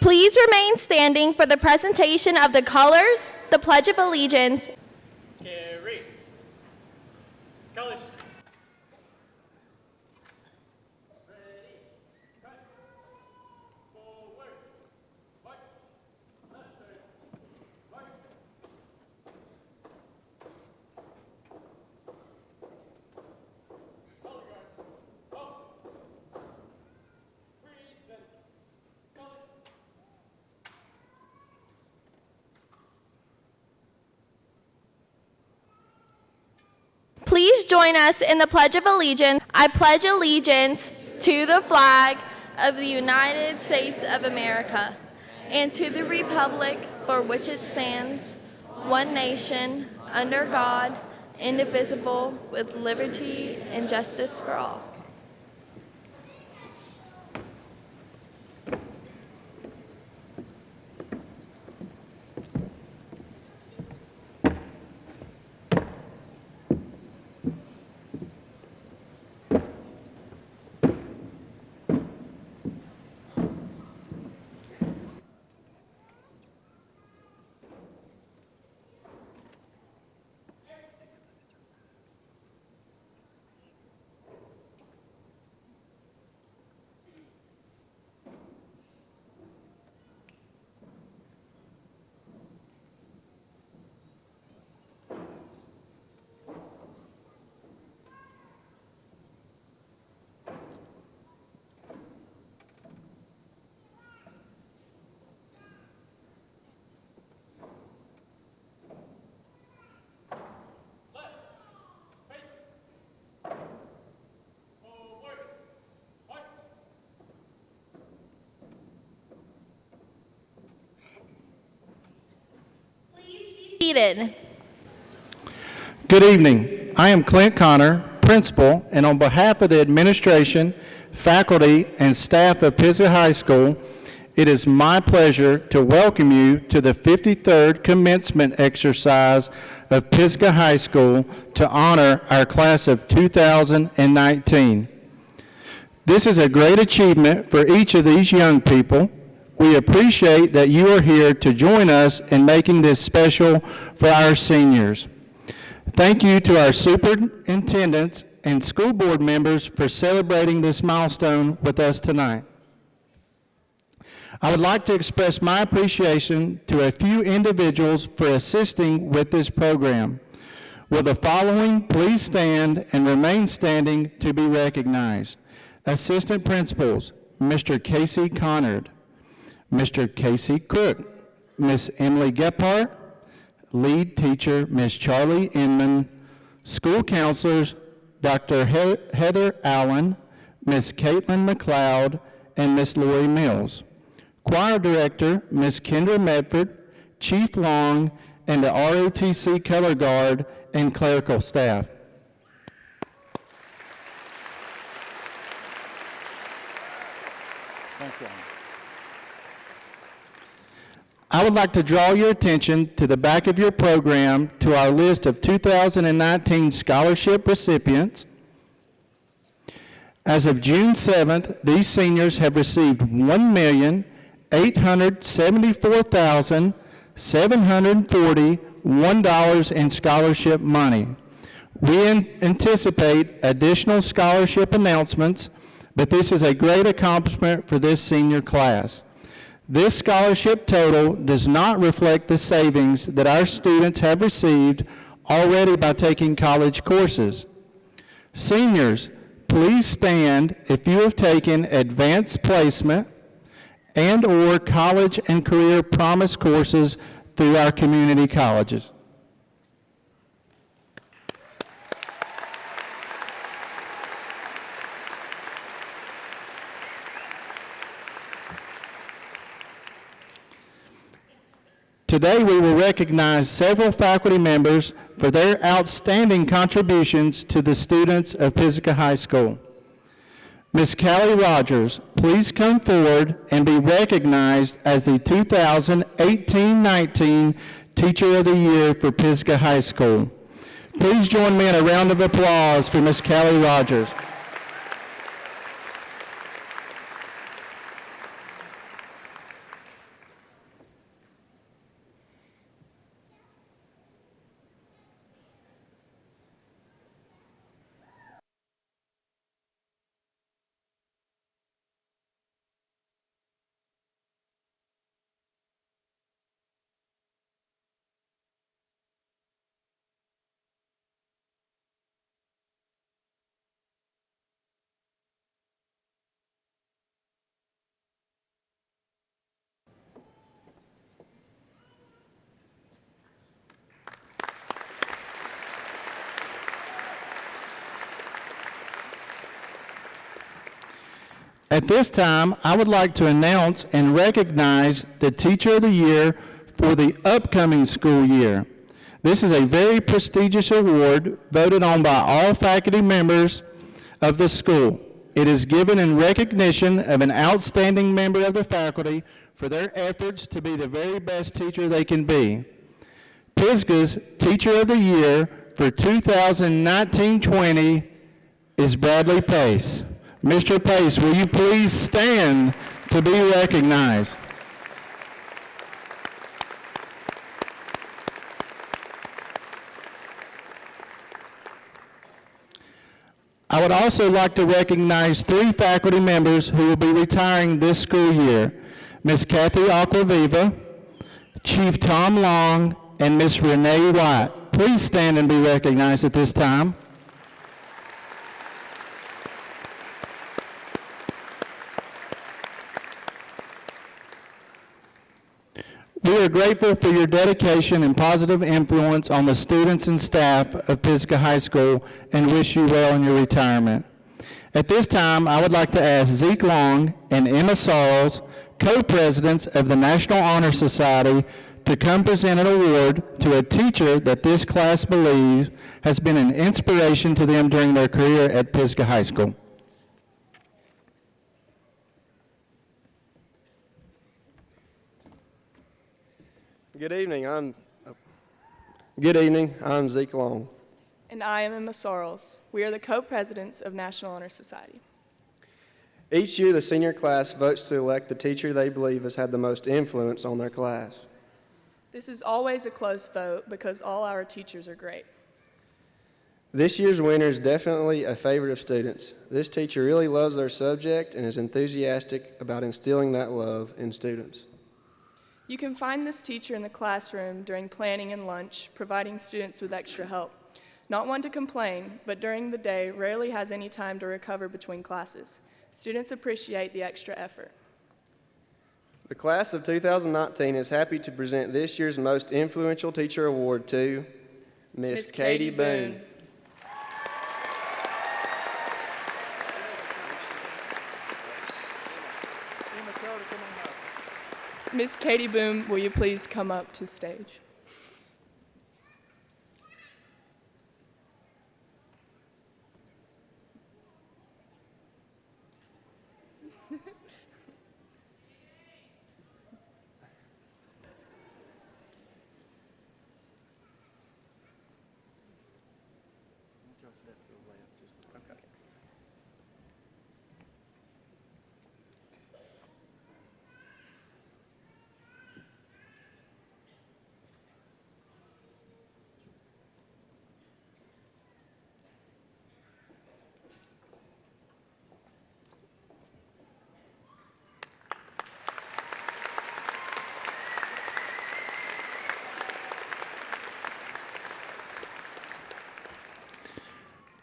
Please remain standing for the presentation of the colors, the Pledge of Allegiance. Carry. Colors. Ready. Cut. Forward. March. Left turn. March. Color guard. Up. Present. Colors. Please join us in the Pledge of Allegiance. I pledge allegiance to the flag of the United States of America and to the republic for which it stands, one nation, under God, indivisible, with liberty and justice for all. Seated. Good evening. I am Clint Connor, principal, and on behalf of the administration, faculty, and staff of Pisgah High School, it is my pleasure to welcome you to the 53rd commencement exercise of Pisgah High School to honor our class of 2019. This is a great achievement for each of these young people. We appreciate that you are here to join us in making this special for our seniors. Thank you to our superintendents and school board members for celebrating this milestone with us tonight. I would like to express my appreciation to a few individuals for assisting with this program. Will the following please stand and remain standing to be recognized? Assistant Principals, Mr. Casey Connard, Mr. Casey Cook, Miss Emily Gephardt, Lead Teacher, Miss Charlie Inman, School Counselors, Dr. Heather Allen, Miss Caitlin McLeod, and Miss Lori Mills. Choir Director, Miss Kendra Medford, Chief Long, and the ROTC Color Guard and clerical staff. Thank you. I would like to draw your attention to the back of your program to our list of 2019 scholarship recipients. As of June 7th, these seniors have received $1,874,741 in scholarship money. We anticipate additional scholarship announcements, but this is a great accomplishment for this senior class. This scholarship total does not reflect the savings that our students have received already by taking college courses. Seniors, please stand if you have taken advanced placement and/or college and career promise courses through our community colleges. Today we will recognize several faculty members for their outstanding contributions to the students of Pisgah High School. Ms. Callie Rogers, please come forward and be recognized as the 2018-19 Teacher of the Year for Pisgah High School. Please join me in a round of applause for Ms. Callie Rogers. At this time, I would like to announce and recognize the Teacher of the Year for the upcoming school year. This is a very prestigious award voted on by all faculty members of the school. It is given in recognition of an outstanding member of the faculty for their efforts to be the very best teacher they can be. Pisgah's Teacher of the Year for 2019-20 is Bradley Pace. Mr. Pace, will you please stand to be recognized? I would also like to recognize 3 faculty members who will be retiring this school year: Ms. Kathy Aquaviva, Chief Tom Long, and Ms. Renee White. Please stand and be recognized at this time. We are grateful for your dedication and positive influence on the students and staff of Pisgah High School and wish you well in your retirement. At this time, I would like to ask Zeke Long and Emma Sarles, co-presidents of the National Honor Society, to come present an award to a teacher that this class believes has been an inspiration to them during their career at Pisgah High School. Good evening, I'm Zeke Long. And I am Emma Sorrells. We are the co-presidents of National Honor Society. Each year, the senior class votes to elect the teacher they believe has had the most influence on their class. This is always a close vote because all our teachers are great. This year's winner is definitely a favorite of students. This teacher really loves their subject and is enthusiastic about instilling that love in students. You can find this teacher in the classroom during planning and lunch, providing students with extra help. Not one to complain, but during the day rarely has any time to recover between classes. Students appreciate the extra effort. The class of 2019 is happy to present this year's Most Influential Teacher Award to Miss Katie Boone. Miss Katie Boone, will you please come up to the stage?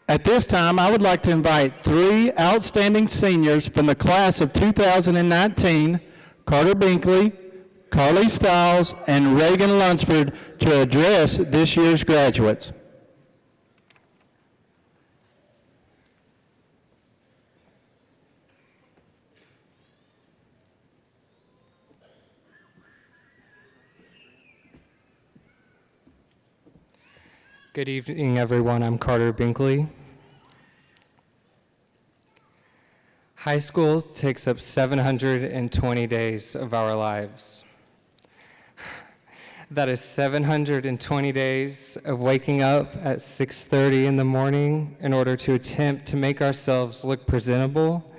At this time, I would like to invite 3 outstanding seniors from the class of 2019, Carter Binkley, Carly Stiles, and Reagan Lunsford, to address this year's graduates. Good evening, everyone. I'm Carter Binkley. High school takes up 720 days of our lives. That is 720 days of waking up at 6:30 in the morning in order to attempt to make ourselves look presentable.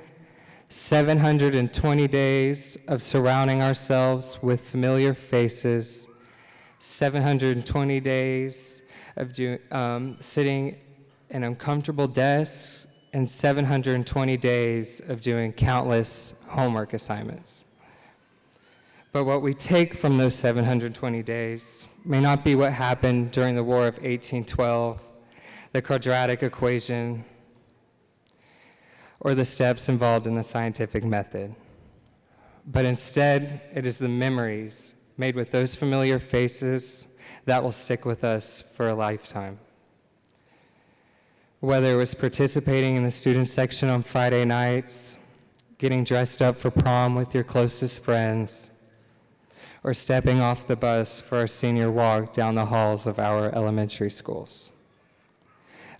720 days of surrounding ourselves with familiar faces. 720 days of sitting in uncomfortable desks, and 720 days of doing countless homework assignments. But what we take from those 720 days may not be what happened during the War of 1812, the quadratic equation, or the steps involved in the scientific method. But instead, it is the memories made with those familiar faces that will stick with us for a lifetime. Whether it was participating in the student section on Friday nights, getting dressed up for prom with your closest friends, or stepping off the bus for our senior walk down the halls of our elementary schools.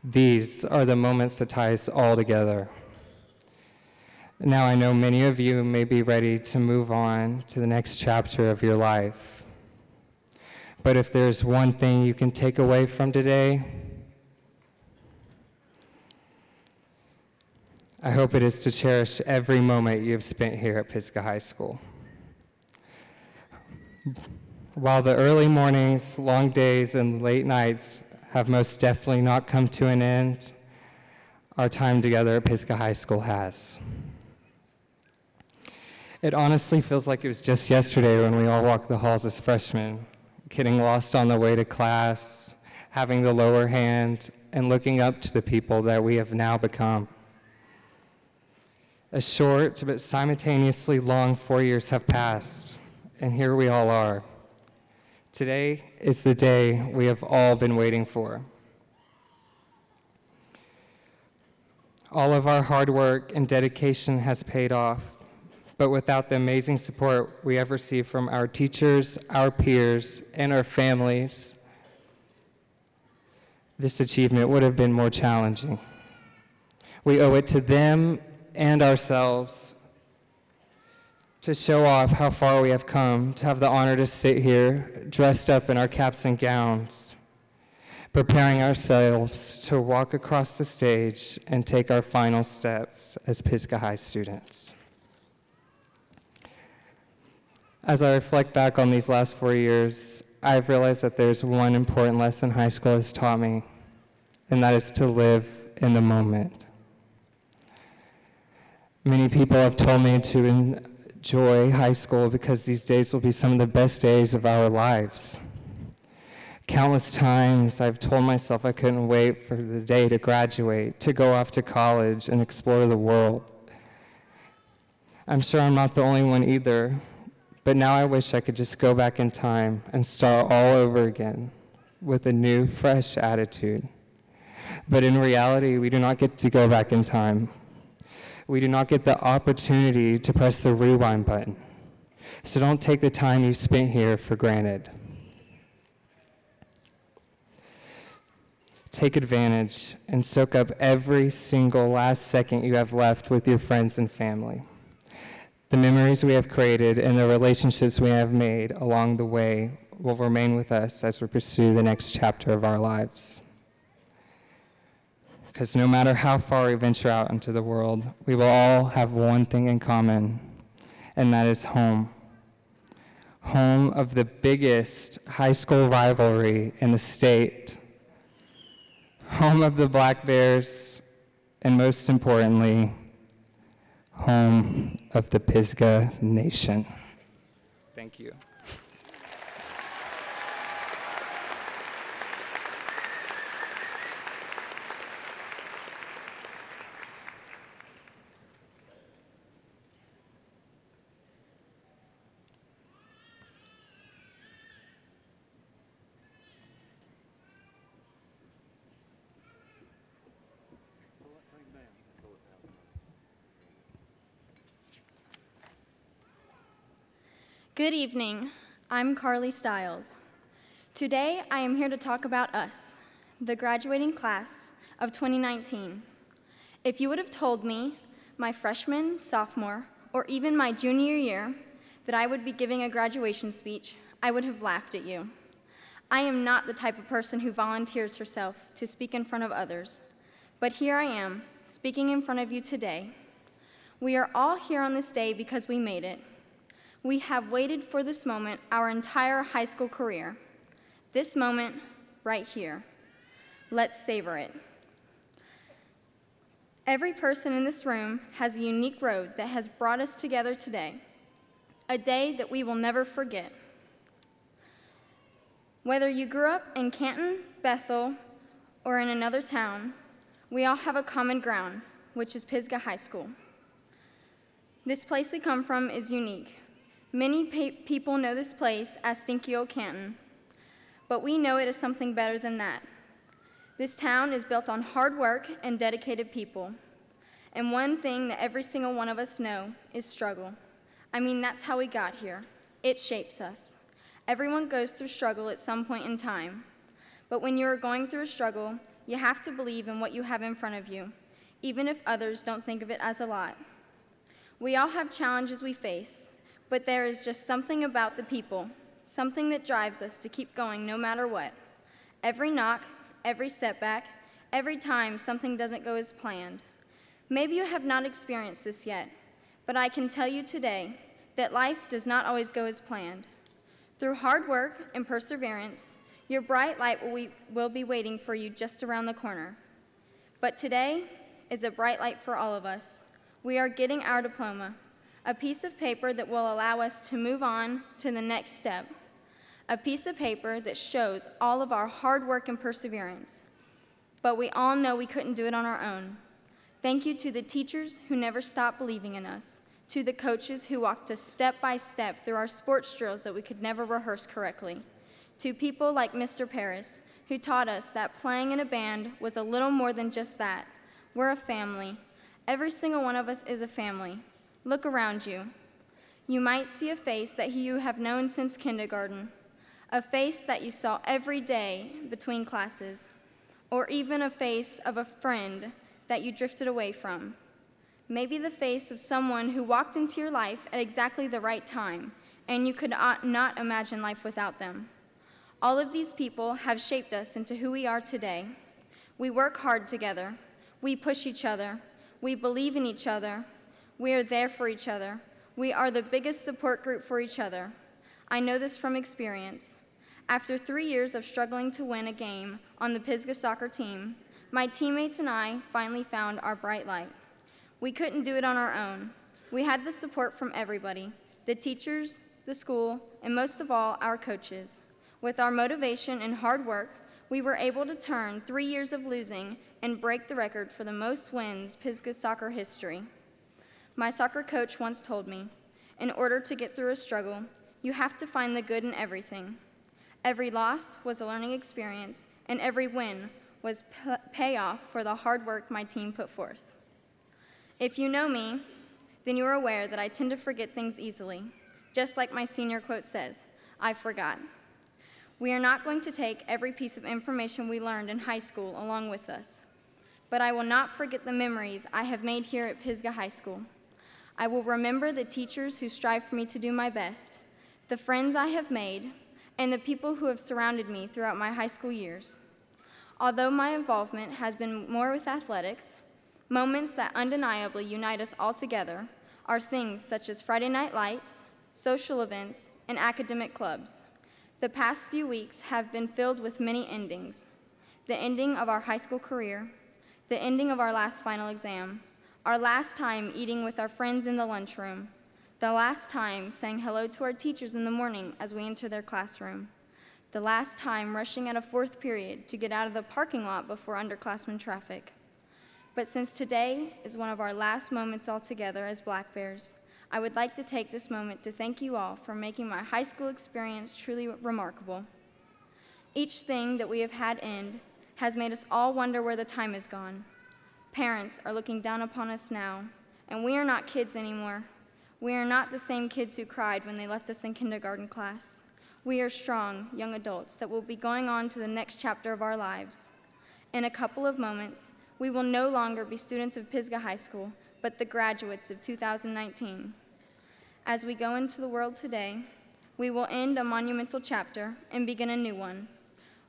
These are the moments that tie us all together. Now I know many of you may be ready to move on to the next chapter of your life. But if there's one thing you can take away from today, I hope it is to cherish every moment you have spent here at Pisgah High School. While the early mornings, long days, and late nights have most definitely not come to an end, our time together at Pisgah High School has. It honestly feels like it was just yesterday when we all walked the halls as freshmen, getting lost on the way to class, having the lower hand, and looking up to the people that we have now become. A short but simultaneously long 4 years have passed, and here we all are. Today is the day we have all been waiting for. All of our hard work and dedication has paid off, but without the amazing support we have received from our teachers, our peers, and our families, this achievement would have been more challenging. We owe it to them and ourselves to show off how far we have come, to have the honor to sit here dressed up in our caps and gowns, preparing ourselves to walk across the stage and take our final steps as Pisgah High students. As I reflect back on these last 4 years, I've realized that there's one important lesson high school has taught me, and that is to live in the moment. Many people have told me to enjoy high school because these days will be some of the best days of our lives. Countless times I've told myself I couldn't wait for the day to graduate, to go off to college and explore the world. I'm sure I'm not the only one either, but now I wish I could just go back in time and start all over again with a new, fresh attitude. But in reality, we do not get to go back in time. We do not get the opportunity to press the rewind button. So don't take the time you've spent here for granted. Take advantage and soak up every single last second you have left with your friends and family. The memories we have created and the relationships we have made along the way will remain with us as we pursue the next chapter of our lives. Because no matter how far we venture out into the world, we will all have one thing in common, and that is home. Home of the biggest high school rivalry in the state. Home of the Black Bears, and most importantly, home of the Pisgah Nation. Thank you. Good evening. I'm Carly Stiles. Today, I am here to talk about us, the graduating class of 2019. If you would have told me my freshman, sophomore, or even my junior year that I would be giving a graduation speech, I would have laughed at you. I am not the type of person who volunteers herself to speak in front of others, but here I am, speaking in front of you today. We are all here on this day because we made it. We have waited for this moment our entire high school career. This moment right here. Let's savor it. Every person in this room has a unique road that has brought us together today, a day that we will never forget. Whether you grew up in Canton, Bethel, or in another town, we all have a common ground, which is Pisgah High School. This place we come from is unique. Many people know this place as Stinky Old Canton, but we know it as something better than that. This town is built on hard work and dedicated people, And one thing that every single one of us know is struggle. I mean, that's how we got here. It shapes us. Everyone goes through struggle at some point in time. But when you are going through a struggle, you have to believe in what you have in front of you, even if others don't think of it as a lot. We all have challenges we face, but there is just something about the people, something that drives us to keep going no matter what. Every knock, every setback, every time something doesn't go as planned. Maybe you have not experienced this yet, but I can tell you today that life does not always go as planned. Through hard work and perseverance, your bright light will be waiting for you just around the corner. But today is a bright light for all of us. We are getting our diploma, a piece of paper that will allow us to move on to the next step, a piece of paper that shows all of our hard work and perseverance. But we all know we couldn't do it on our own. Thank you to the teachers who never stopped believing in us, to the coaches who walked us step by step through our sports drills that we could never rehearse correctly, to people like Mr. Paris, who taught us that playing in a band was a little more than just that. We're a family. Every single one of us is a family. Look around you. You might see a face that you have known since kindergarten, a face that you saw every day between classes, or even a face of a friend that you drifted away from. Maybe the face of someone who walked into your life at exactly the right time, and you could not imagine life without them. All of these people have shaped us into who we are today. We work hard together. We push each other. We believe in each other. We are there for each other. We are the biggest support group for each other. I know this from experience. After 3 years of struggling to win a game on the Pisgah soccer team, my teammates and I finally found our bright light. We couldn't do it on our own. We had the support from everybody, the teachers, the school, and most of all, our coaches. With our motivation and hard work, we were able to turn 3 years of losing and break the record for the most wins Pisgah soccer history. My soccer coach once told me, in order to get through a struggle, you have to find the good in everything. Every loss was a learning experience, and every win was payoff for the hard work my team put forth. If you know me, then you are aware that I tend to forget things easily. Just like my senior quote says, I forgot. We are not going to take every piece of information we learned in high school along with us, but I will not forget the memories I have made here at Pisgah High School. I will remember the teachers who strive for me to do my best, the friends I have made, and the people who have surrounded me throughout my high school years. Although my involvement has been more with athletics, moments that undeniably unite us all together are things such as Friday night lights, social events, and academic clubs. The past few weeks have been filled with many endings. The ending of our high school career, the ending of our last final exam, our last time eating with our friends in the lunchroom, the last time saying hello to our teachers in the morning as we enter their classroom, the last time rushing at a fourth period to get out of the parking lot before underclassmen traffic. But since today is one of our last moments all together as Black Bears, I would like to take this moment to thank you all for making my high school experience truly remarkable. Each thing that we have had end has made us all wonder where the time has gone. Parents are looking down upon us now, and we are not kids anymore. We are not the same kids who cried when they left us in kindergarten class. We are strong, young adults that will be going on to the next chapter of our lives. In a couple of moments, we will no longer be students of Pisgah High School, but the graduates of 2019. As we go into the world today, we will end a monumental chapter and begin a new one.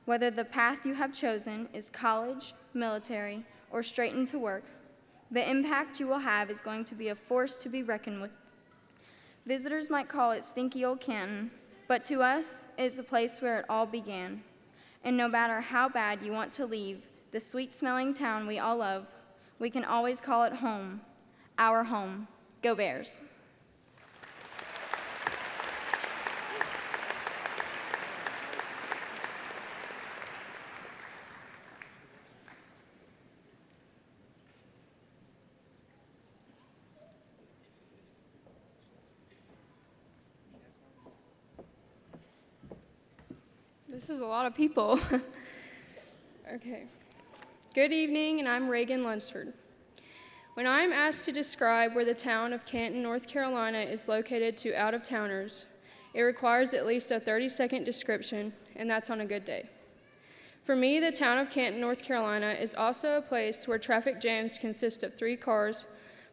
Whether the path you have chosen is college, military, or straight into work, the impact you will have is going to be a force to be reckoned with. Visitors might call it stinky old Canton, but to us, it is a place where it all began. And no matter how bad you want to leave the sweet-smelling town we all love, we can always call it home, our home. Go Bears. This is a lot of people. Okay. Good evening, and I'm Reagan Lunsford. When I am asked to describe where the town of Canton, North Carolina is located to out-of-towners, it requires at least a 30-second description, and that's on a good day. For me, the town of Canton, North Carolina is also a place where traffic jams consist of 3 cars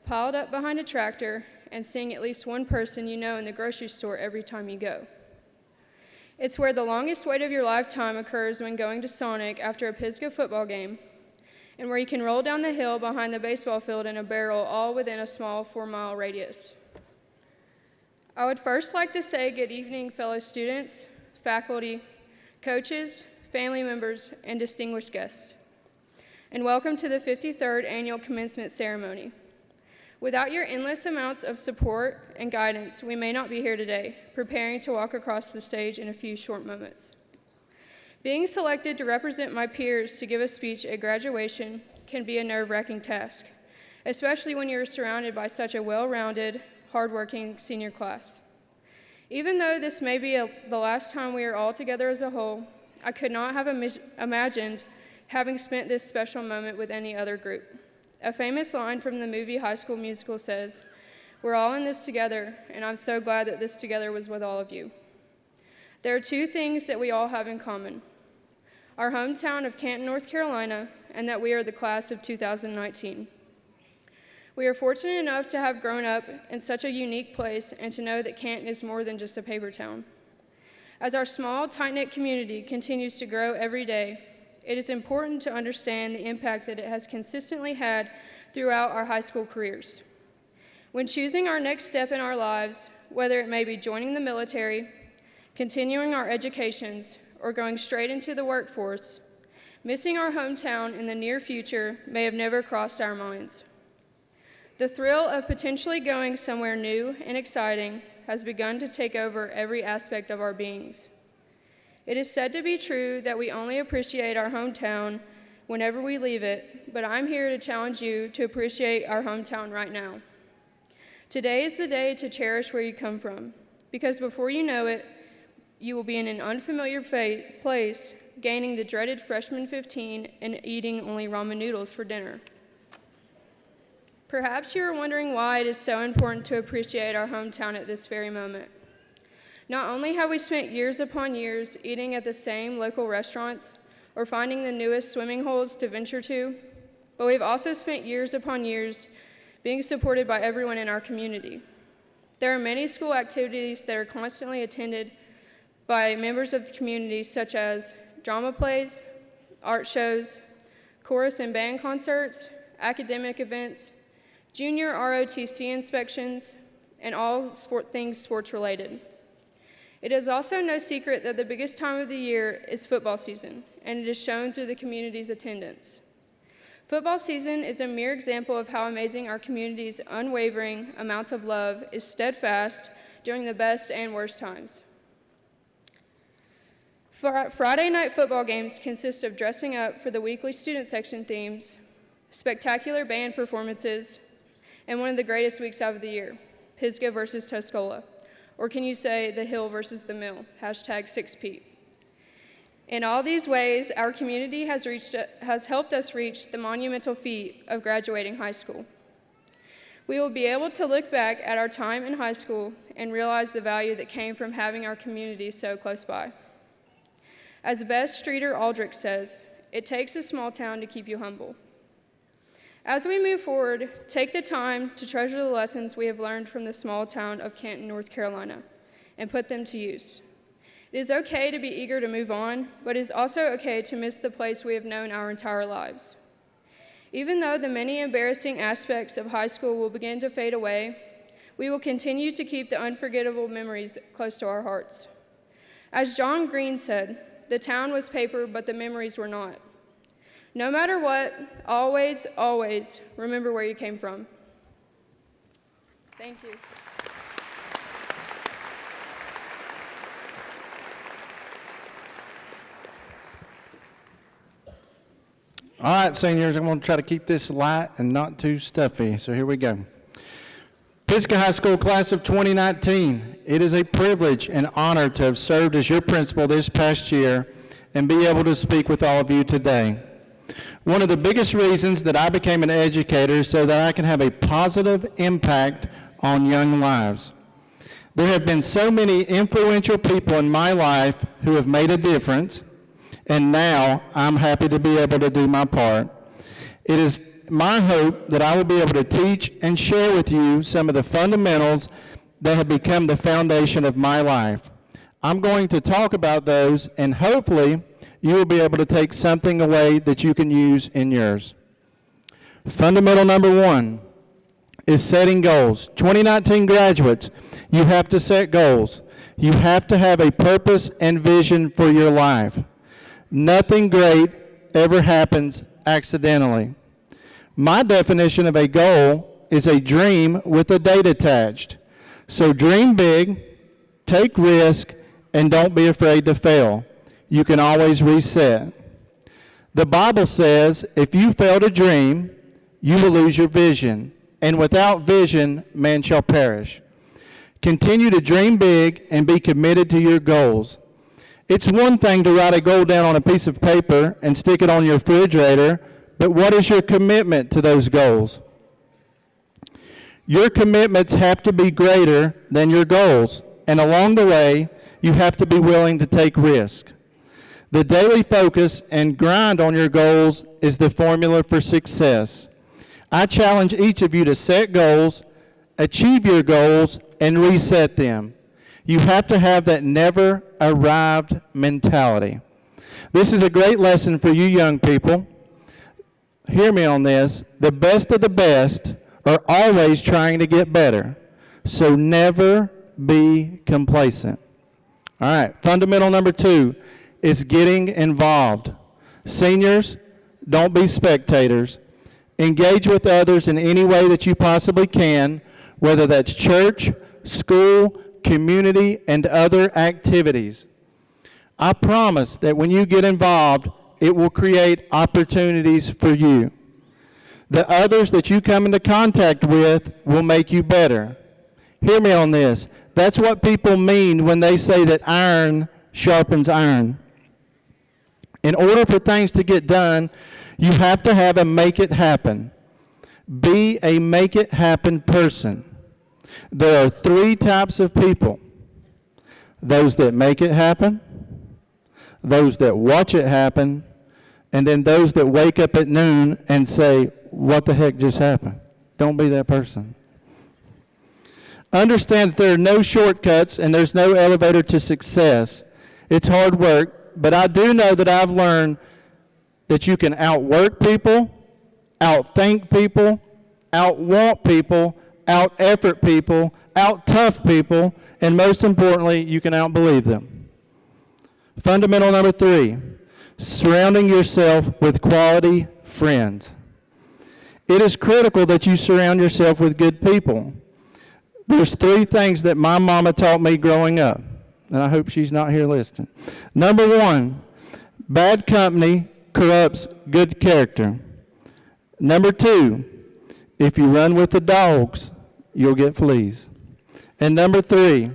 piled up behind a tractor and seeing at least one person you know in the grocery store every time you go. It's where the longest wait of your lifetime occurs when going to Sonic after a Pisgah football game, and where you can roll down the hill behind the baseball field in a barrel all within a small 4-mile radius. I would first like to say good evening, fellow students, faculty, coaches, family members, and distinguished guests, and welcome to the 53rd Annual Commencement Ceremony. Without your endless amounts of support and guidance, we may not be here today, preparing to walk across the stage in a few short moments. Being selected to represent my peers to give a speech at graduation can be a nerve-wracking task, especially when you're surrounded by such a well-rounded, hardworking senior class. Even though this may be the last time we are all together as a whole, I could not have imagined having spent this special moment with any other group. A famous line from the movie High School Musical says, "We're all in this together, and I'm so glad that this together was with all of you." There are 2 things that we all have in common: our hometown of Canton, North Carolina, and that we are the class of 2019. We are fortunate enough to have grown up in such a unique place and to know that Canton is more than just a paper town. As our small, tight-knit community continues to grow every day, it is important to understand the impact that it has consistently had throughout our high school careers. When choosing our next step in our lives, whether it may be joining the military, continuing our educations, or going straight into the workforce, missing our hometown in the near future may have never crossed our minds. The thrill of potentially going somewhere new and exciting has begun to take over every aspect of our beings. It is said to be true that we only appreciate our hometown whenever we leave it, but I'm here to challenge you to appreciate our hometown right now. Today is the day to cherish where you come from, because before you know it, you will be in an unfamiliar place, gaining the dreaded freshman 15 and eating only ramen noodles for dinner. Perhaps you are wondering why it is so important to appreciate our hometown at this very moment. Not only have we spent years upon years eating at the same local restaurants or finding the newest swimming holes to venture to, but we've also spent years upon years being supported by everyone in our community. There are many school activities that are constantly attended by members of the community, such as drama plays, art shows, chorus and band concerts, academic events, junior ROTC inspections, and all things sports related. It is also no secret that the biggest time of the year is football season, and it is shown through the community's attendance. Football season is a mere example of how amazing our community's unwavering amounts of love is steadfast during the best and worst times. Friday night football games consist of dressing up for the weekly student section themes, spectacular band performances, and one of the greatest weeks of the year, Pisgah versus Tuscola. Or can you say the hill versus the mill, #6Pete. In all these ways, our community has helped us reach the monumental feat of graduating high school. We will be able to look back at our time in high school and realize the value that came from having our community so close by. As Bess Streeter Aldrich says, it takes a small town to keep you humble. As we move forward, take the time to treasure the lessons we have learned from the small town of Canton, North Carolina, and put them to use. It is okay to be eager to move on, but it is also okay to miss the place we have known our entire lives. Even though the many embarrassing aspects of high school will begin to fade away, we will continue to keep the unforgettable memories close to our hearts. As John Green said, the town was paper, but the memories were not. No matter what, always, always remember where you came from. Thank you. All right, seniors, I'm going to try to keep this light and not too stuffy, so here we go. Pisgah High School Class of 2019, it is a privilege and honor to have served as your principal this past year and be able to speak with all of you today. One of the biggest reasons that I became an educator is so that I can have a positive impact on young lives. There have been so many influential people in my life who have made a difference, and now I'm happy to be able to do my part. It is my hope that I will be able to teach and share with you some of the fundamentals that have become the foundation of my life. I'm going to talk about those, and hopefully you will be able to take something away that you can use in yours. Fundamental number 1 is setting goals. 2019 graduates, you have to set goals. You have to have a purpose and vision for your life. Nothing great ever happens accidentally. My definition of a goal is a dream with a date attached. So dream big, take risk, and don't be afraid to fail. You can always reset. The Bible says if you fail to dream, you will lose your vision. And without vision, man shall perish. Continue to dream big and be committed to your goals. It's one thing to write a goal down on a piece of paper and stick it on your refrigerator, but what is your commitment to those goals? Your commitments have to be greater than your goals, and along the way, you have to be willing to take risk. The daily focus and grind on your goals is the formula for success. I challenge each of you to set goals, achieve your goals, and reset them. You have to have that never arrived mentality. This is a great lesson for you young people. Hear me on this. The best of the best are always trying to get better. So never be complacent. All right, fundamental number 2 is getting involved. Seniors, don't be spectators. Engage with others in any way that you possibly can, whether that's church, school, community, and other activities. I promise that when you get involved, it will create opportunities for you. The others that you come into contact with will make you better. Hear me on this. That's what people mean when they say that iron sharpens iron. In order for things to get done, you have to have a make it happen. Be a make it happen person. There are 3 types of people. Those that make it happen, those that watch it happen, and then those that wake up at noon and say, what the heck just happened? Don't be that person. Understand that there are no shortcuts and there's no elevator to success. It's hard work, but I do know that I've learned that you can outwork people, outthink people, outwant people, out-effort people, out-tough people, and most importantly, you can outbelieve them. Fundamental number 3, surrounding yourself with quality friends. It is critical that you surround yourself with good people. There's 3 things that my mama taught me growing up, and I hope she's not here listening. Number 1, bad company corrupts good character. Number 2, if you run with the dogs, you'll get fleas. And number 3,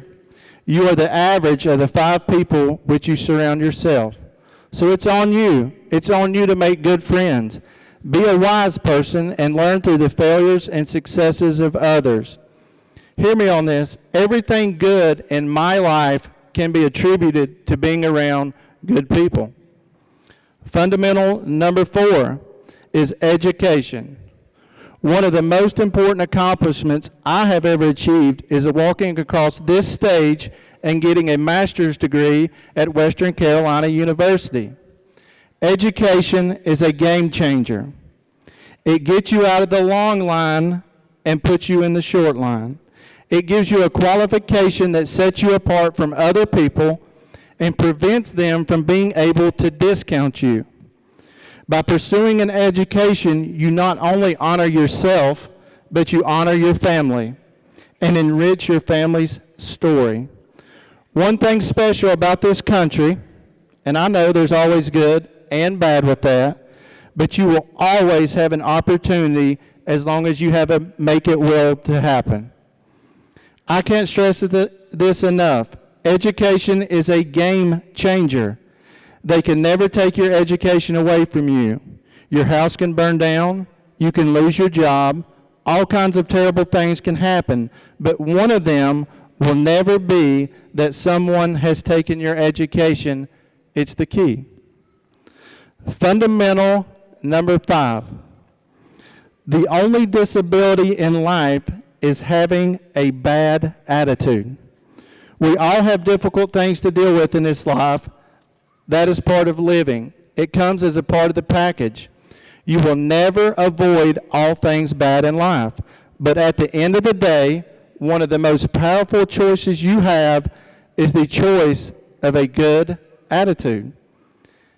you are the average of the 5 people which you surround yourself. So it's on you. It's on you to make good friends. Be a wise person and learn through the failures and successes of others. Hear me on this. Everything good in my life can be attributed to being around good people. Fundamental number 4 is education. One of the most important accomplishments I have ever achieved is walking across this stage and getting a master's degree at Western Carolina University. Education is a game changer. It gets you out of the long line and puts you in the short line. It gives you a qualification that sets you apart from other people and prevents them from being able to discount you. By pursuing an education, you not only honor yourself, but you honor your family and enrich your family's story. One thing special about this country, and I know there's always good and bad with that, but you will always have an opportunity as long as you have a make it will to happen. I can't stress this enough. Education is a game changer. They can never take your education away from you. Your house can burn down. You can lose your job. All kinds of terrible things can happen, but one of them will never be that someone has taken your education. It's the key. Fundamental number 5. The only disability in life is having a bad attitude. We all have difficult things to deal with in this life. That is part of living. It comes as a part of the package. You will never avoid all things bad in life. But at the end of the day, one of the most powerful choices you have is the choice of a good attitude.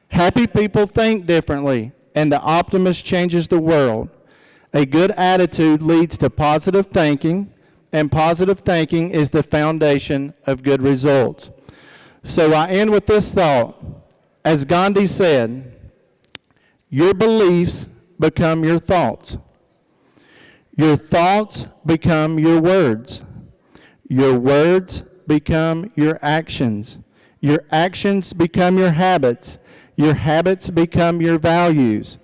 Happy people think differently, and the optimist changes the world. A good attitude leads to positive thinking, and positive thinking is the foundation of good results. So I end with this thought. As Gandhi said, your beliefs become your thoughts. Your thoughts become your words. Your words become your actions. Your actions become your habits. Your habits become your values.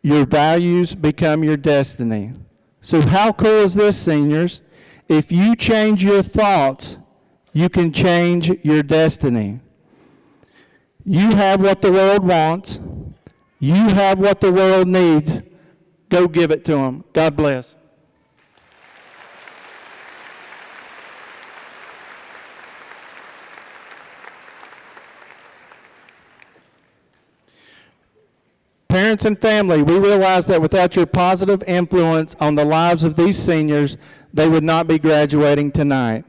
Your values become your destiny. So how cool is this, seniors? If you change your thoughts, you can change your destiny. You have what the world wants. You have what the world needs. Go give it to them. God bless. Parents and family, we realize that without your positive influence on the lives of these seniors, they would not be graduating tonight.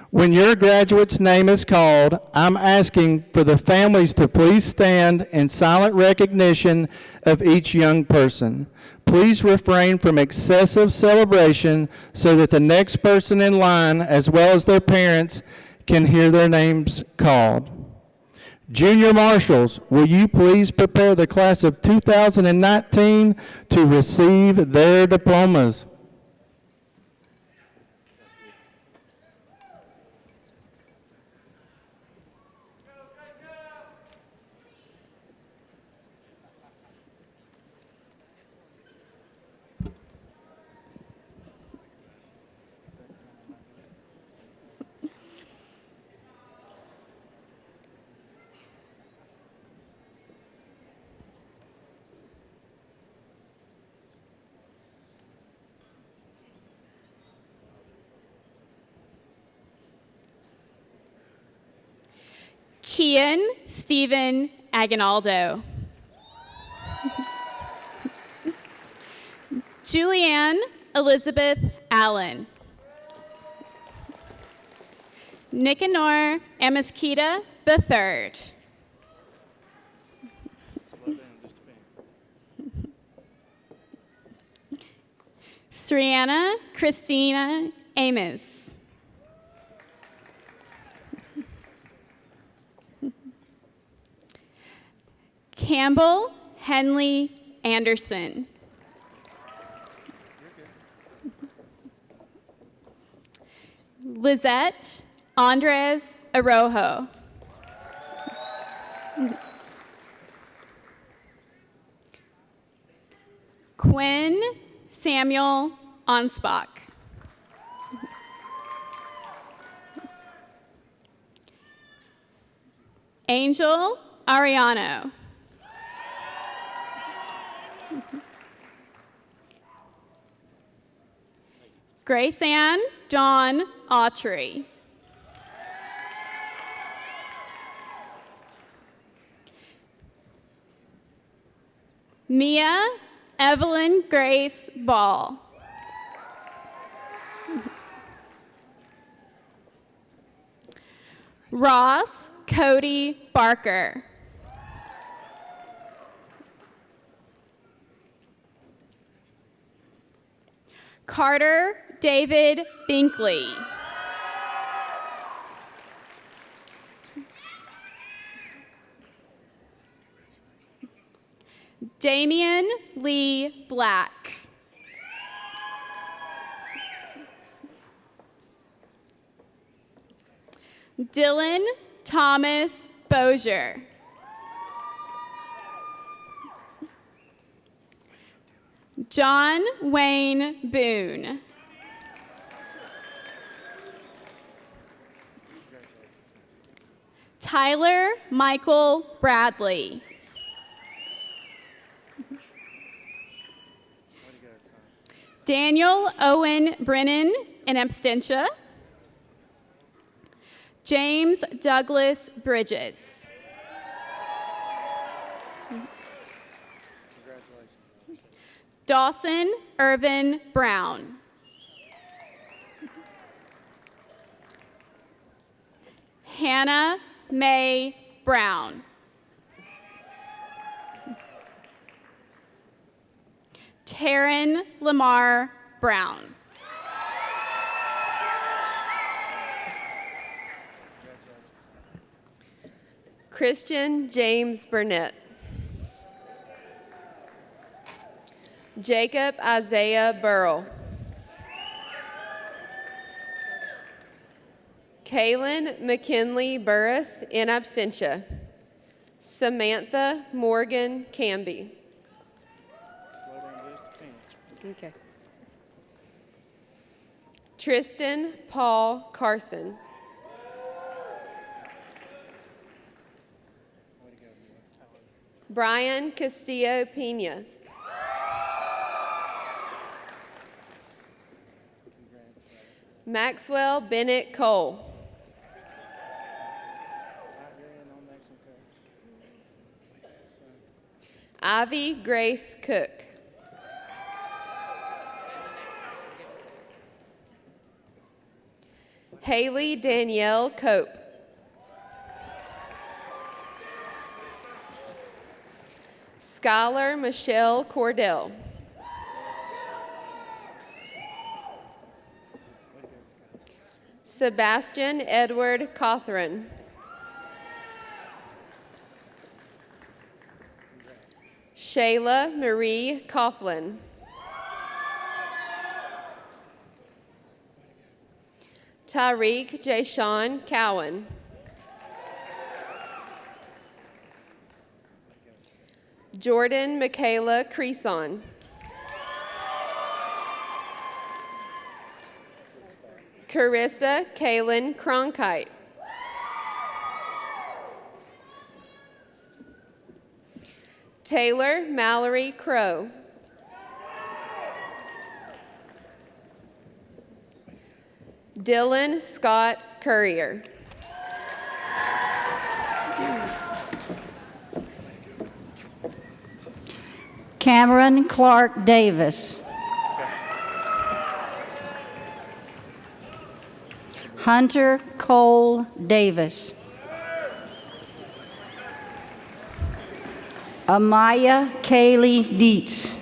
When your graduate's name is called, I'm asking for the families to please stand in silent recognition of each young person. Please refrain from excessive celebration so that the next person in line, as well as their parents, can hear their names called. Junior marshals, will you please prepare the class of 2019 to receive their diplomas? Kian Stephen Aguinaldo. Julianne Elizabeth Allen. Nicanor Amaskita III. Sriana Christina Amos. Campbell Henley Anderson. Lizette Andres Arojo. Quinn Samuel Onspach. Angel Ariano. Grace Ann Dawn Autry. Mia Evelyn Grace Ball. Ross Cody Barker. Carter David Binkley. Damian Lee Black. Dylan Thomas Bozier. John Wayne Boone. Tyler Michael Bradley. Daniel Owen Brennan in absentia. James Douglas Bridges. Dawson Irvin Brown. Hannah Mae Brown. Taryn Lamar Brown. Christian James Burnett. Jacob Isaiah Burrell. Kaylin McKinley Burris in absentia. Samantha Morgan Camby. Okay. Tristan Paul Carson. Brian Castillo Pena. Maxwell Bennett Cole. Ivy Grace Cook. Haley Danielle Cope. Skylar Michelle Cordell. Sebastian Edward Cothran. Shayla Marie Coughlin. Tyreek Jashawn Cowan. Jordan Michaela Creason. Carissa Kaylin Cronkite. Taylor Mallory Crow. Dylan Scott Courier. Cameron Clark Davis. Hunter Cole Davis. Amaya Kaylee Dietz.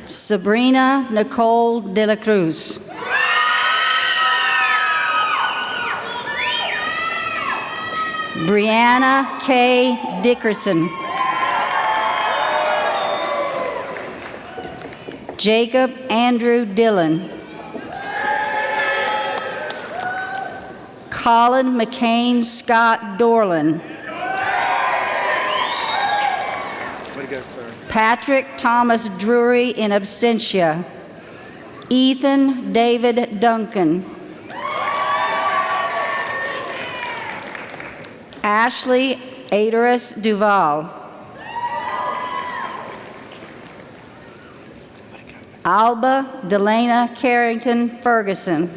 Sabrina Nicole De La Cruz. Brianna K. Dickerson. Jacob Andrew Dillon. Colin McCain Scott Dorland. Way to go, sir. Patrick Thomas Drury in absentia. Ethan David Duncan. Ashley Adoris Duval. Alba Delana Carrington Ferguson.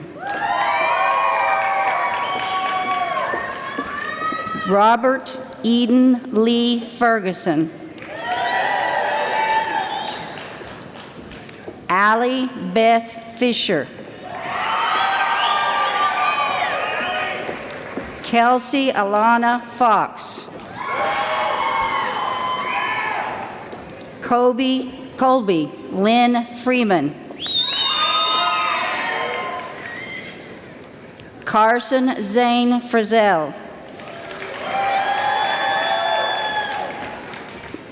Robert Eden Lee Ferguson. Allie Beth Fisher. Kelsey Alana Fox. Colby Lynn Freeman. Carson Zane Frizzell.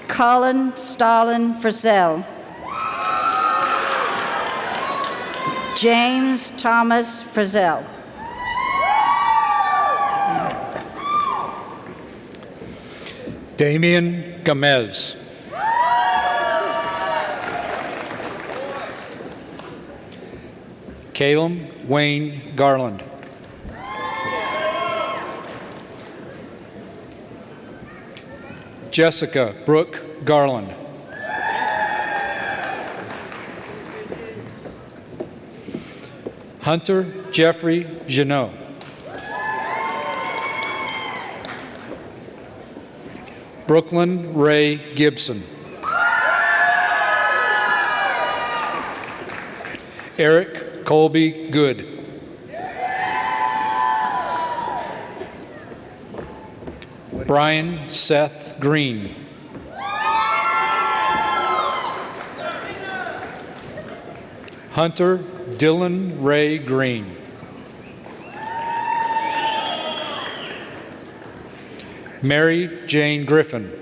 Colin Stalin Frizzell. James Thomas Frizzell. Damian Gomez. Caleb Wayne Garland. Jessica Brooke Garland. Hunter Jeffrey Janot. Brooklyn Ray Gibson. Eric Colby Good. Brian Seth Green. Hunter Dylan Ray Green. Mary Jane Griffin.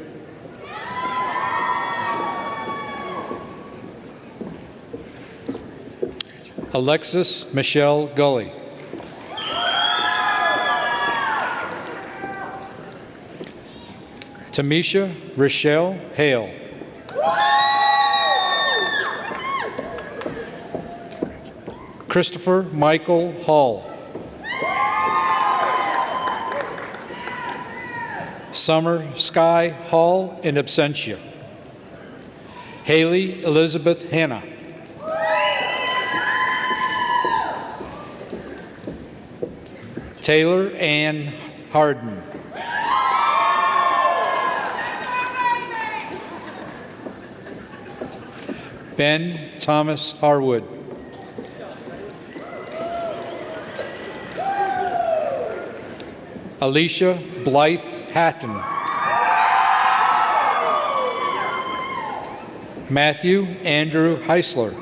Alexis Michelle Gully. Tamisha Rochelle Hale. Christopher Michael Hall. Summer Sky Hall in absentia. Haley Elizabeth Hanna. Taylor Ann Harden. Ben Thomas Harwood. Alicia Blythe Hatton. Matthew Andrew Heisler.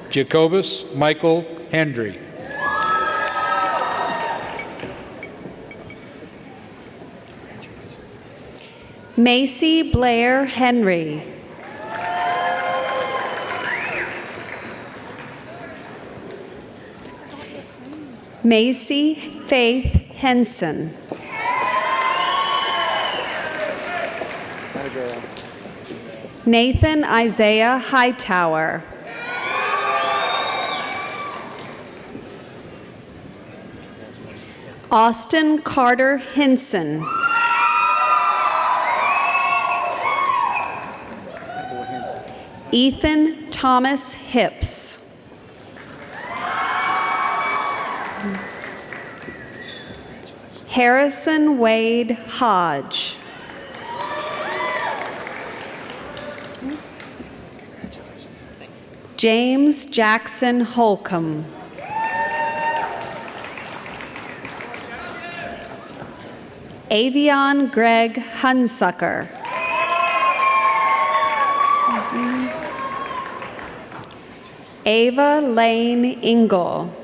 Jacobus Michael Hendry. Macy Blair Henry. Macy Faith Henson. Nathan Isaiah Hightower. Austin Carter Hinson. Ethan Thomas Hips. Harrison Wade Hodge. James Jackson Holcomb. Avion Greg Hunsucker. Ava Lane Ingle.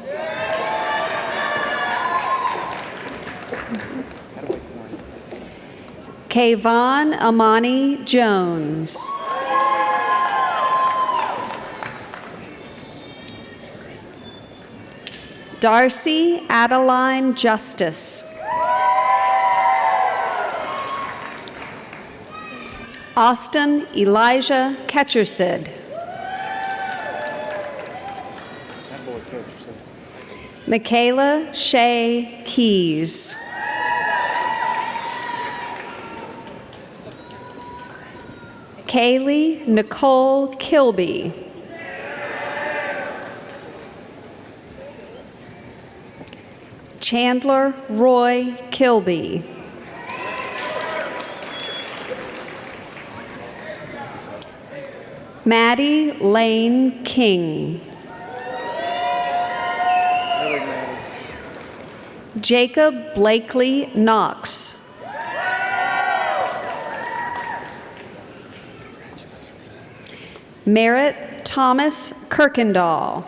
Kayvon Amani Jones. Darcy Adeline Justice. Austin Elijah Ketchersid. Michaela Shea Keys. Kaylee Nicole Kilby. Chandler Roy Kilby. Maddie Lane King. Jacob Blakely Knox. Merritt Thomas Kirkendall.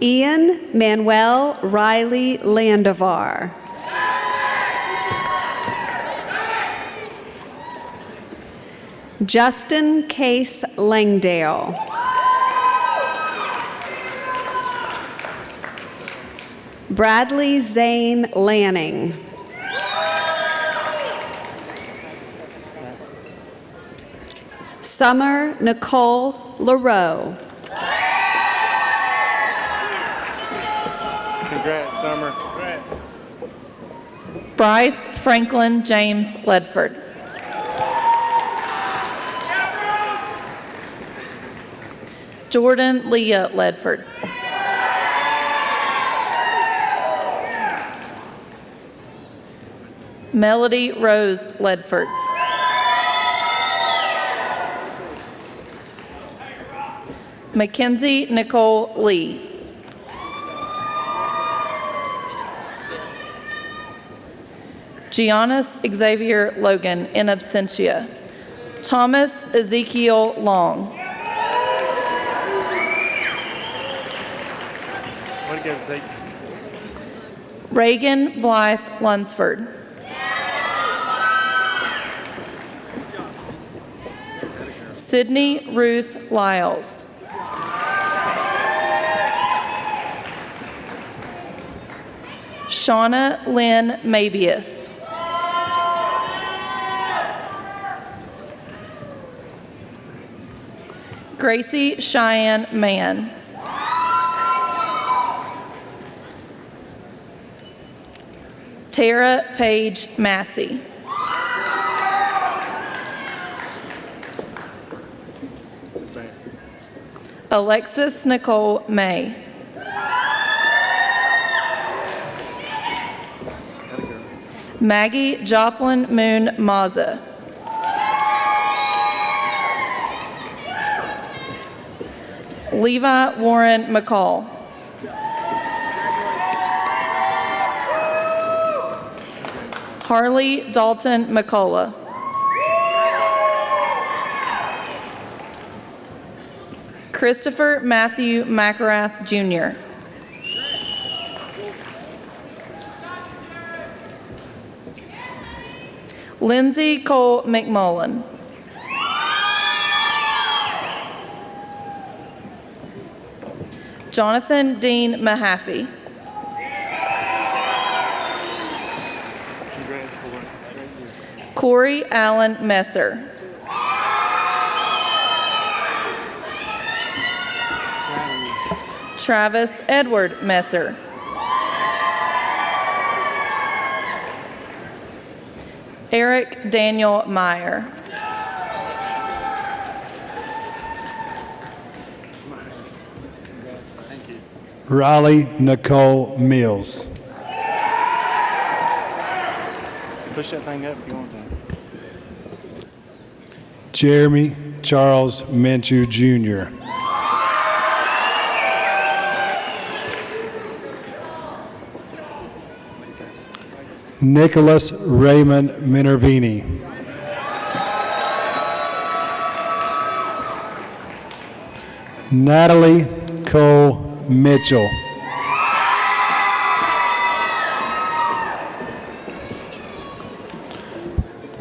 Ian Manuel Riley Landivar. Justin Case Langdale. Bradley Zane Lanning. Summer Nicole LaRoe. Congrats, Summer. Congrats. Bryce Franklin James Ledford. Jordan Leah Ledford. Melody Rose Ledford. Mackenzie Nicole Lee. Giannis Xavier Logan in absentia. Thomas Ezekiel Long. Way to go, Zeke. Reagan Blythe Lunsford. Sydney Ruth Lyles. Shauna Lynn Mabius. Gracie Cheyenne Mann. Tara Page Massey. Alexis Nicole May. Maggie Joplin Moon Maza. Levi Warren McCall. Harley Dalton McCullough. Christopher Matthew McErath Jr. Lindsay Cole McMullen. Jonathan Dean Mahaffey. Corey Allen Messer. Travis Edward Messer. Eric Daniel Meyer. Riley Nicole Mills. Push that thing up if you want to. Jeremy Charles Minshew Jr. Nicholas Raymond Minervini. Natalie Cole Mitchell.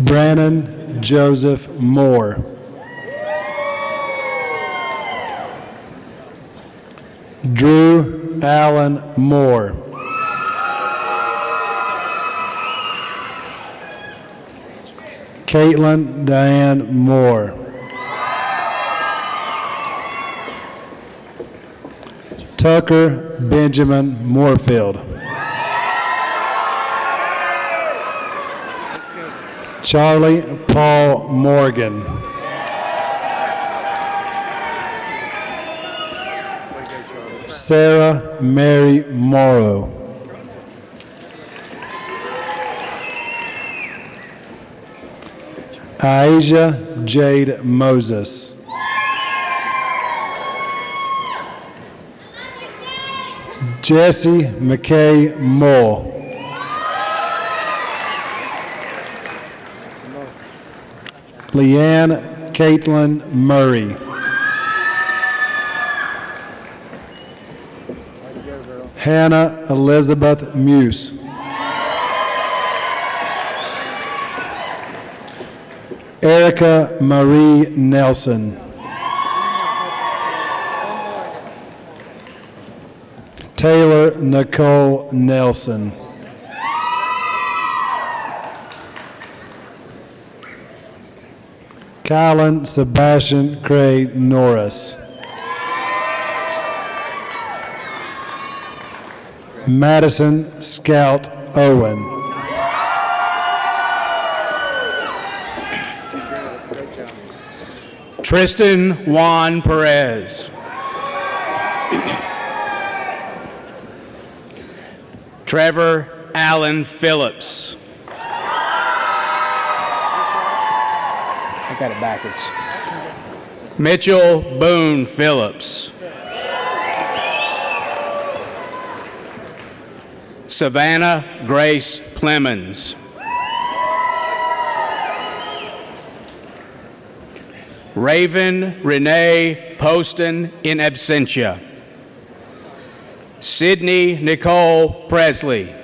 Brandon Joseph Moore. Drew Allen Moore. Caitlin Diane Moore. Tucker Benjamin Moorfield. Charlie Paul Morgan. Sarah Mary Morrow. Aisha Jade Moses. Jesse McKay Moore. Leanne Caitlin Murray. Hannah Elizabeth Muse. Erica Marie Nelson. Taylor Nicole Nelson. Kylan Sebastian Craig Norris. Madison Scout Owen. Tristan Juan Perez. Trevor Allen Phillips. I got it backwards. Mitchell Boone Phillips. Savannah Grace Clemens. Raven Renee Poston in absentia. Sydney Nicole Presley.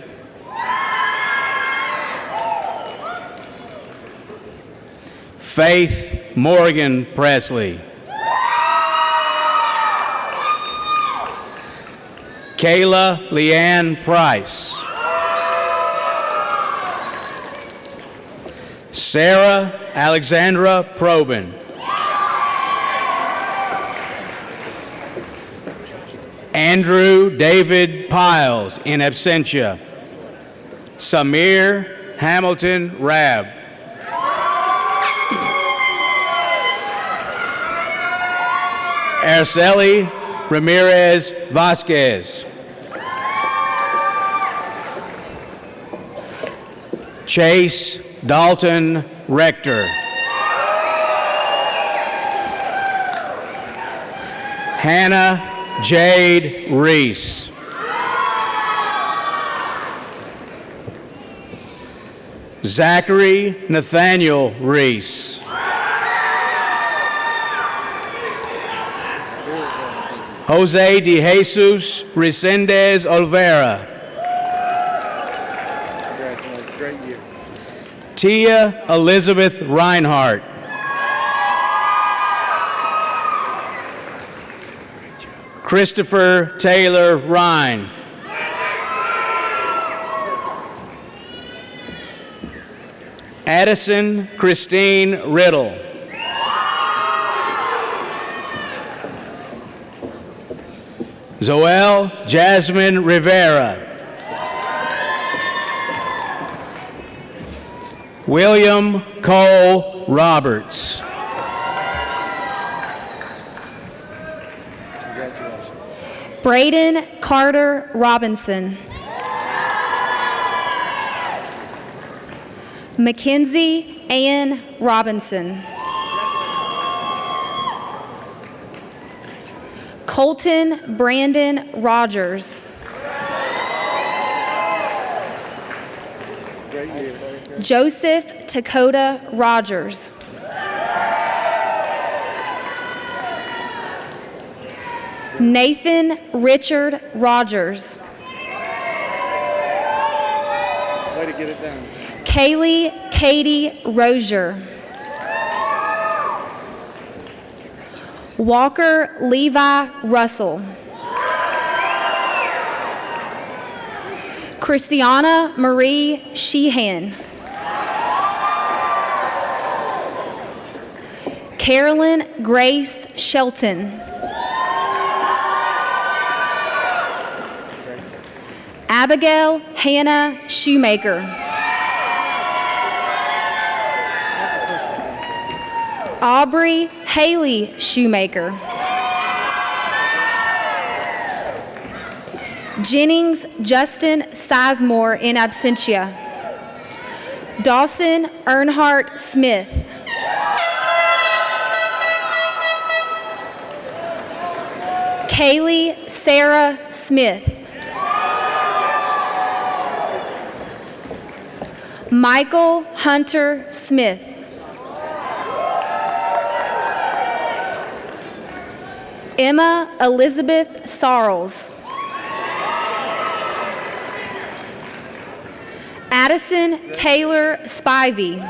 Faith Morgan Presley. Kayla Leanne Price. Sarah Alexandra Probin. Andrew David Piles in absentia. Samir Hamilton Rabb. Araceli Ramirez Vasquez. Chase Dalton Rector. Hannah Jade Reese. Zachary Nathaniel Reese. Jose de Jesus Resendez Olvera. Great year. Tia Elizabeth Reinhardt. Christopher Taylor Rhine. Addison Christine Riddle. Zoel Jasmine Rivera. William Cole Roberts. Braden Carter Robinson. Mackenzie Ann Robinson. Colton Brandon Rogers. Joseph Dakota Rogers. Nathan Richard Rogers. Way to get it done. Kaylee Katie Rozier. Walker Levi Russell. Christiana Marie Sheehan. Carolyn Grace Shelton. Abigail Hannah Shoemaker. Aubrey Haley Shoemaker. Jennings Justin Sizemore in absentia. Dawson Earnhardt Smith. Kaylee Sarah Smith. Michael Hunter Smith. Emma Elizabeth Sarles. Addison Taylor Spivey.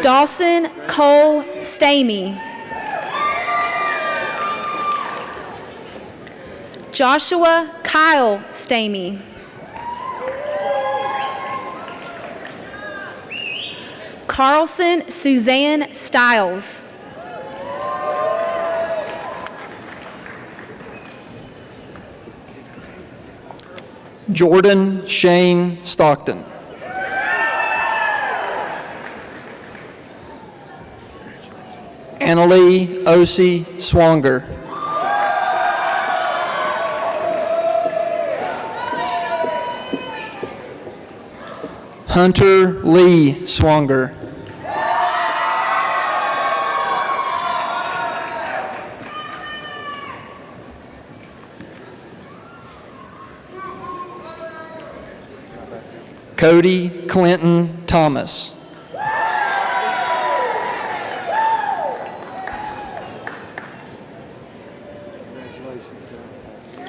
Dawson Cole Stamey. Joshua Kyle Stamey. Carlson Suzanne Stiles. Jordan Shane Stockton. Annalie Osi Swanger. Hunter Lee Swanger. Cody Clinton Thomas.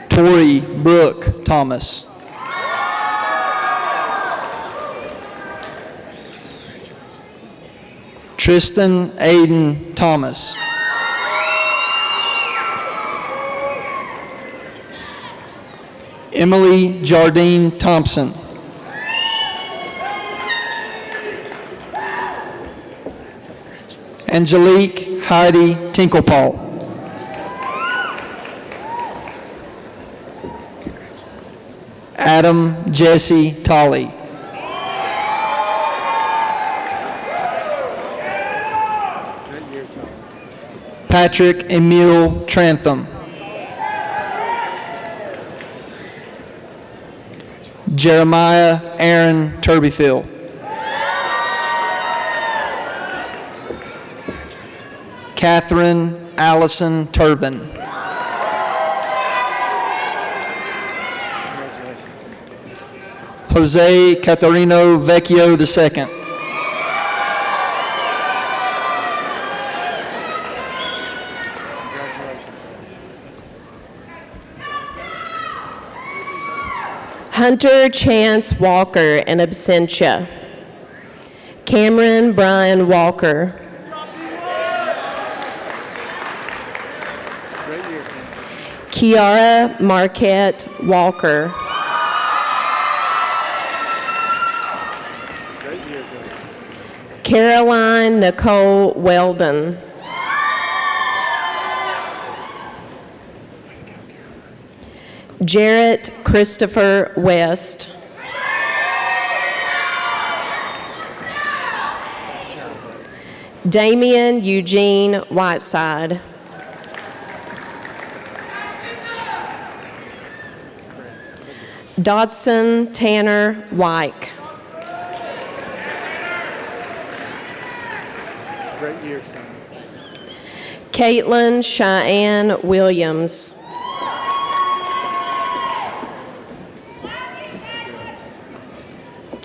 Tori Brooke Thomas. Tristan Aiden Thomas. Emily Jardine Thompson. Angelique Heidi Tinklepaw. Adam Jesse Tolley. Patrick Emil Trantham. Jeremiah Aaron Turbyfield. Catherine Allison Turvin. Jose Catarino Vecchio II. Hunter Chance Walker in absentia. Cameron Brian Walker. Kiara Marquette Walker. Caroline Nicole Weldon. Jarrett Christopher West. Damian Eugene Whiteside. Dodson Tanner Wyke. Great year, son. Caitlin Cheyenne Williams.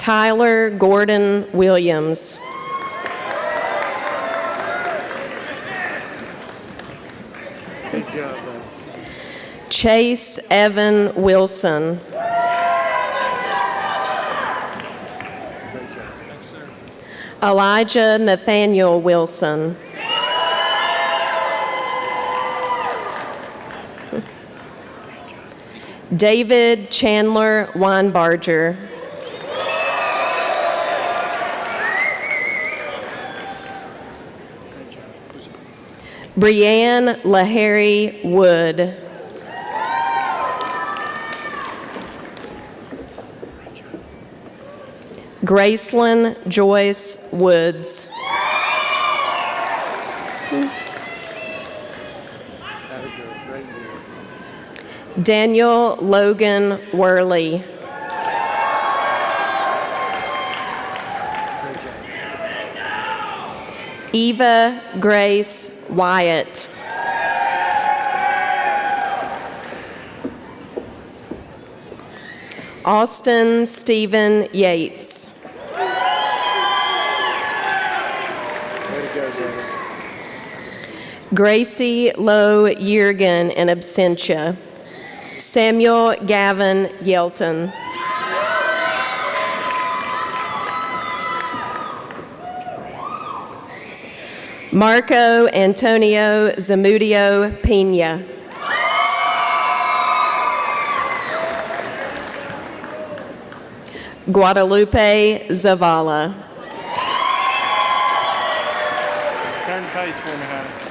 Tyler Gordon Williams. Good job, bud. Chase Evan Wilson. Elijah Nathaniel Wilson. David Chandler Weinbarger. Brianne LaHarry Wood. Gracelyn Joyce Woods. Daniel Logan Worley. Eva Grace Wyatt. Austin Stephen Yates. Gracie Lowe Yergin in absentia. Samuel Gavin Yelton. Marco Antonio Zamudio Pena. Guadalupe Zavala. Turn the page for me, honey.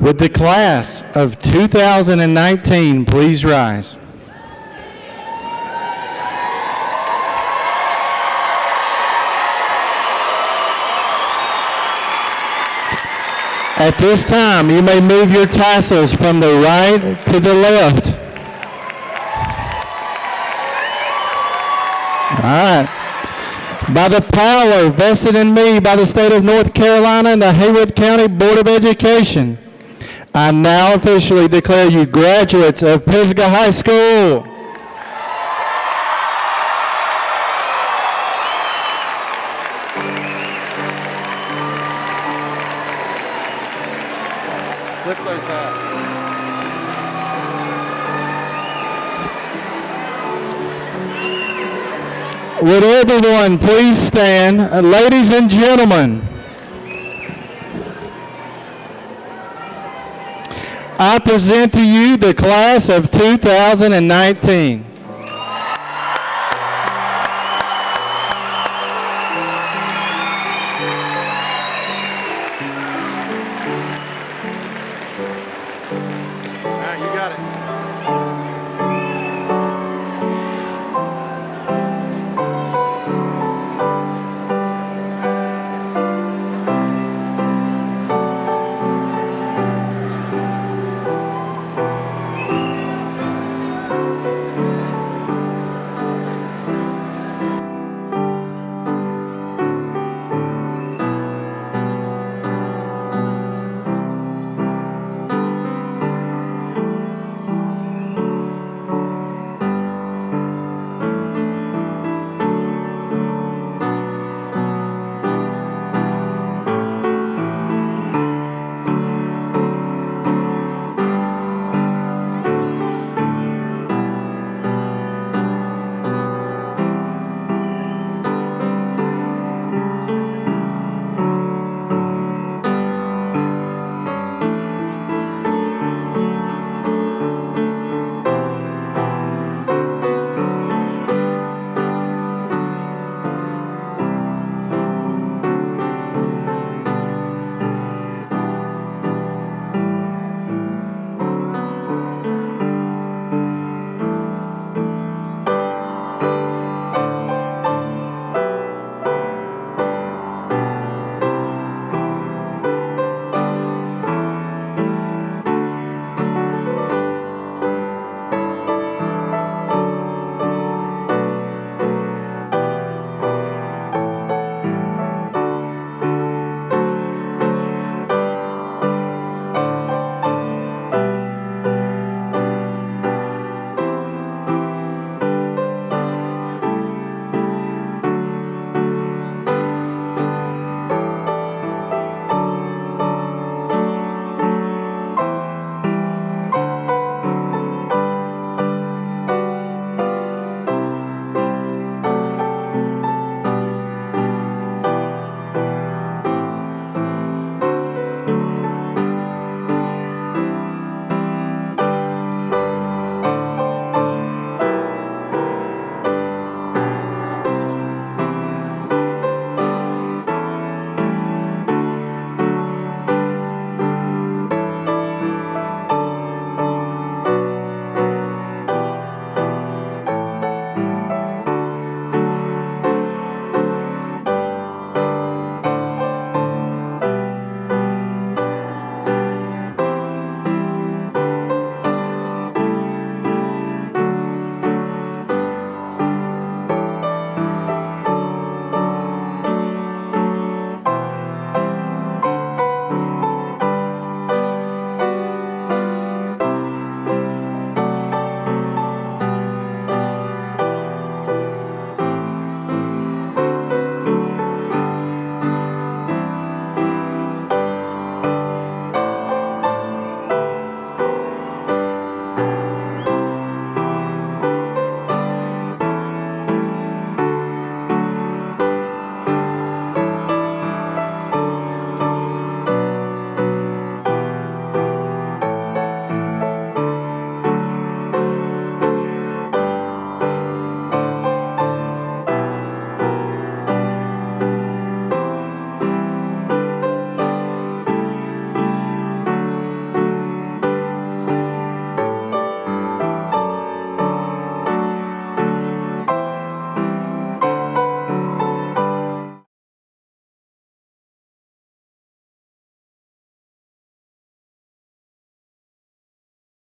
Would the class of 2019 please rise? At this time, you may move your tassels from the right to the left. All right. By the power vested in me by the state of North Carolina and the Haywood County Board of Education, I now officially declare you graduates of Pisgah High School. Flip those out. Would everyone please stand? Ladies and gentlemen, I present to you the class of 2019.